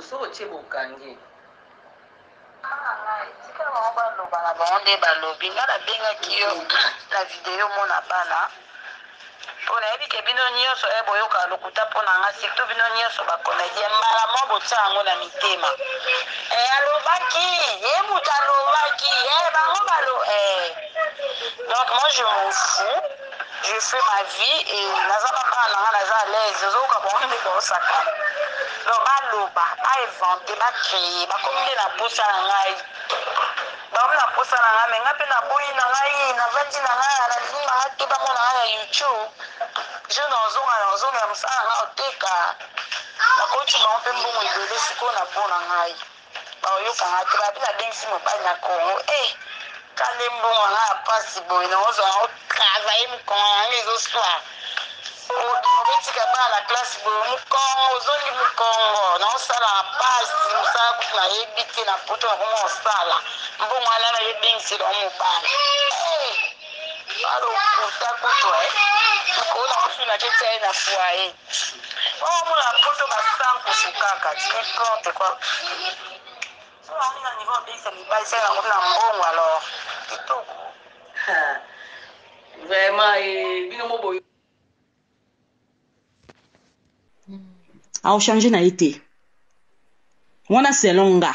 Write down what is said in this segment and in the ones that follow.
so otie bokangi tika bango baloba na bango nde balobi nga nabengaki yo na video mona bana mpo nayebi ke bino nyonso boyoka lokuta mpo na nga surtout bino nyonso bakomedie mbala mwa botia yango na mitema alobaki ye moto alobaki bango balo donc moi je m'en fous, je fais ma vie et naza na bana na nga naza à l'aise ozoyoka bango nde baosakana donc baloba bainvente bacreye bakomi nde na posa na ngai baomi na posa na ngai me nga mpe naboyi na ngai navandi na ngai nalimi na ngai te bamona ngai ya youtube je nazonga ya mosala na ngai oteka nakoti bango mpe mbongo ebele sikoyo na mpo na ngai baoyoka ngai te babi nabengisi mobali na kongo kale mbongo ngai ya pasi boye naozwa ngai otravaye mokongo na ngai ezoswar obetika bana na classe boye mokongo ozongi mokongo naosala na pasi mosala kutu nayebi te na poto na kongo osala mbongo wana nayebengisela mobali alokuta kutu koona osuna ketia ye na foye omona poto basankusu kaka tikonte kwa so ani na niveau obengisa mibali se yango na mbongo alors kitoko vraiment bino moboyo a changé na été. Wana selon nga.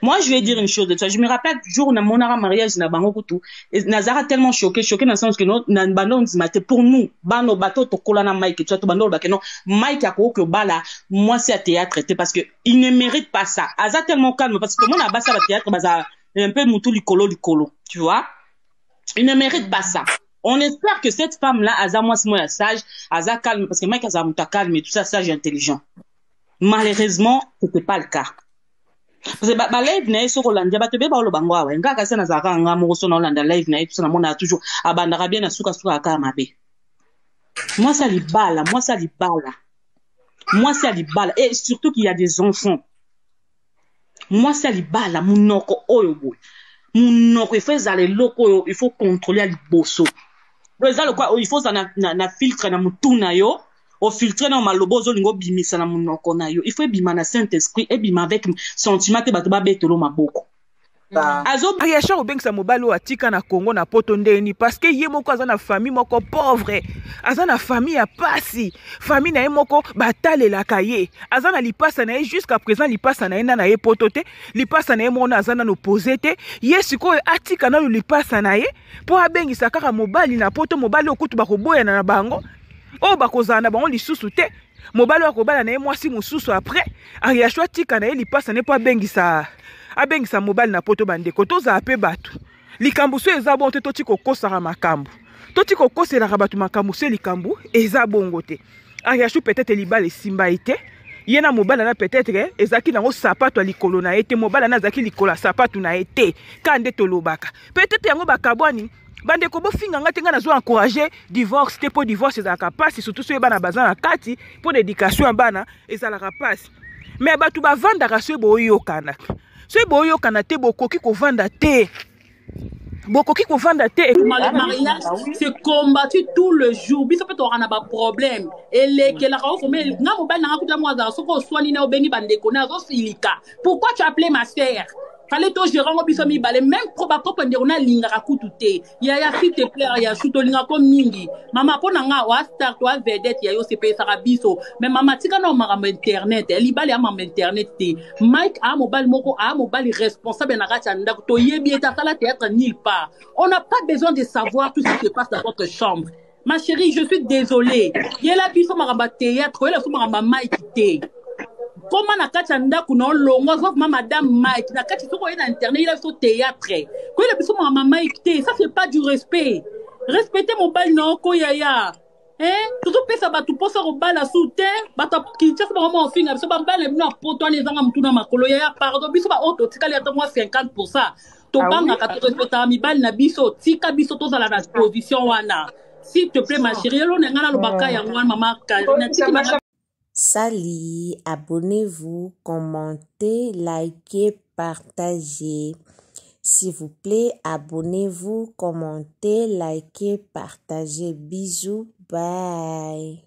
Moi, je vais dire une chose de toi. Je me rappelle du jour où mon mariage na bango kutu. Nazara tellement choqué dans le sens que non, na bando mate pour nous, bano bato to kolana Mike, tu vois, to bando bakeno, Mike a ko bala, moi c'est à théâtre, parce que il ne mérite pas ça. Aza tellement calme, parce que mon abassa à théâtre, baza un peu moutou likolo, tu vois. Il ne mérite pas ça. On espère que cette femme-là, Aza moi sage, Aza calme, parce que Mike Aza mouta calme et tout ça, sage et intelligent. Malheureusement, c'était pas le cas. Parce que live na sur Hollande ba te be ba lo bangwa wa nga ka sena za ka nga mo so na Hollande live na tout na mona toujours abandaka bien na suka ka mabe. Moi ça li bala et surtout qu'il y a des enfants. Moi ça li bala munoko oyo boy. Munoko il faut zale loko il faut contrôler li bosso. Il faut ça na filtre na mutuna yo. Au filtre na malobo zo lingo bimisa na munoko na yo il faut bima na Saint-Esprit et bima avec sentiment te bato ba betolo maboko Ariacha obengisa mobali oyo atika na Congo na poto ndeni parce que ye moko aza na famille moko pauvre aza na famille ya pasi famille na ye moko batalelaka ye aza na lipasa na ye jusqu'à présent lipasa na ye na ye poto te lipasa na ye moko aza na opposé te ye sikoyo atika na lipasa na ye po abengisa kaka mobali na poto mobali okutu bakoboyana na bango o bakozala na bango lisusu te mobali akobala na ye mwasi mosusu après Ariacha atika na ye lipasa ne po abengisa mobali na poto bandeko tozala pe bato likambo so eza bon te toti kokosaka makambo toti kokoselaka bato makambo so likambo eza bongo te Ariacha peut-être libala esimba ye te ye na mobali na peut-être ezalaki nango sapato ya likolo na ye te mobali na azalaki likolo ya sapato na ye te ka nde tolobaka peut-être yango bakabwani bandeko bofinga nga te nga nazo encourager divorce te po divorce ezalaka pasi surtout so bana baza na kati po d'éducation ya bana ezalaka pasi mais bato bavandaka so boyokana so boyokana te bokoki kovanda te Le mariage c'est combattu tout le jour biso peut aura na ba problème elekela ka ofo mais nga mobali na kuta mwaza soko swani na obengi bandeko na zo silika pourquoi tu appelais ma sœur fallait to gérer ngo biso mi balé même propre ndeko na linga ka kututé ya s'il te plaît ya shuto linga ko mingi mama pona nga wa start wa vedette ya yo se pesa ka biso mais mama tika na mama internet li balé ya mama internet te Mike a mobile moko a mobile responsable na kati ndako to yebi eta sala théâtre nulle part on n'a pas besoin de savoir tout ce qui se passe dans votre chambre ma chérie je suis désolée yela biso mama théâtre yela so mama Mike te comment na kati ndako na longo sauf madame Mike na kati soko na internet il a so théâtre ko il a biso mama Mike te ça c'est pas du respect respectez mon bal non ko yaya tout pesa batu posa ko bala soute bata ki tsa ba mo finga biso ba bala na poto ni zanga mutuna makolo yaya pardon biso ba auto tikali ata moi 50% to banga ka to respecta mi bal na biso tika biso to zala na position wana s'il te plaît ma chérie lo na ngana lo baka ya ngwana mama ka na tiki. Salut, abonnez-vous, commentez, likez, partagez. S'il vous plaît, abonnez-vous, commentez, likez, partagez. Bisous, bye.